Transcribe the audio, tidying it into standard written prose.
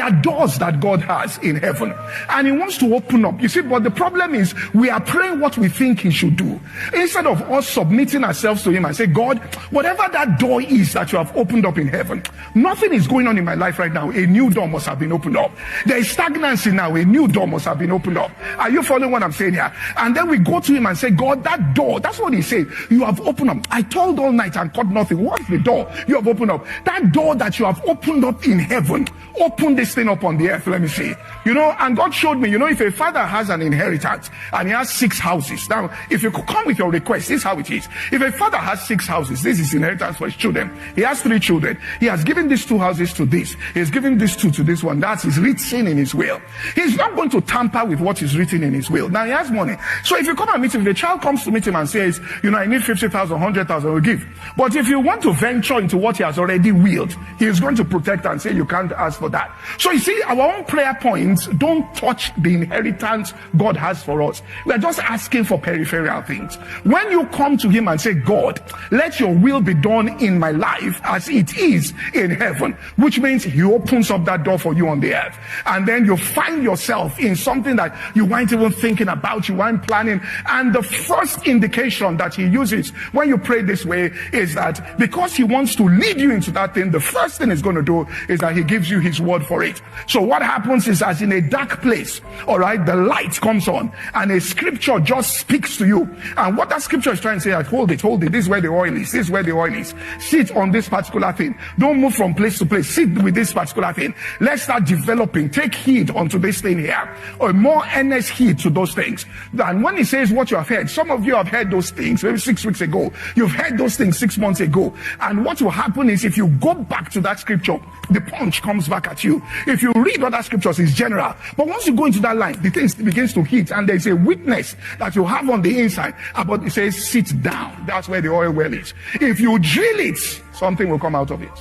There are doors that God has in heaven, and he wants to open up. You see, but the problem is we are praying what we think he should do, instead of us submitting ourselves to him and say, God, whatever that door is that you have opened up in heaven, nothing is going on in my life right now. A new door must have been opened up. There is stagnancy now. A new door must have been opened up. Are you following what I'm saying here? And then we go to him and say, God, that door, that's what he said, you have opened up. I toiled all night and caught nothing. What's the door you have opened up? That door that you have opened up in heaven, open this thing up on the earth. Let me see. And God showed me, if a father has an inheritance and he has 6 houses. Now, if you could come with your request, this is how it is. If a father has 6 houses, this is inheritance for his children. He has 3 children. He has given these 2 houses to this. He has given these 2 to this one. That is written in his will. He's not going to tamper with what is written in his will. Now, he has money. So if you come and meet him, if the child comes to meet him and says, I need 50,000, 100,000, we'll give. But if you want to venture into what he has already willed, he is going to protect and say, you can't ask for that. So you see, our own prayer points don't touch the inheritance God has for us. We're just asking for peripheral things. When you come to him and say, God, let your will be done in my life as it is in heaven, which means he opens up that door for you on the earth. And then you find yourself in something that you weren't even thinking about, you weren't planning. And the first indication that he uses when you pray this way is that because he wants to lead you into that thing, the first thing he's going to do is that he gives you his word for it. So what happens is, as in a dark place, all right, the light comes on and a scripture just speaks to you. And what that scripture is trying to say is, hold it. This is where the oil is. This is where the oil is. Sit on this particular thing. Don't move from place to place. Sit with this particular thing. Let's start developing. Take heed onto this thing here, or more earnest heed to those things. And when he says what you have heard, some of you have heard those things maybe 6 weeks ago. You've heard those things 6 months ago. And what will happen is, if you go back to that scripture, the punch comes back at you. If you read other scriptures, it's general. But once you go into that line, the thing begins to hit, and there's a witness that you have on the inside. But it says, sit down. That's where the oil well is. If you drill it, something will come out of it.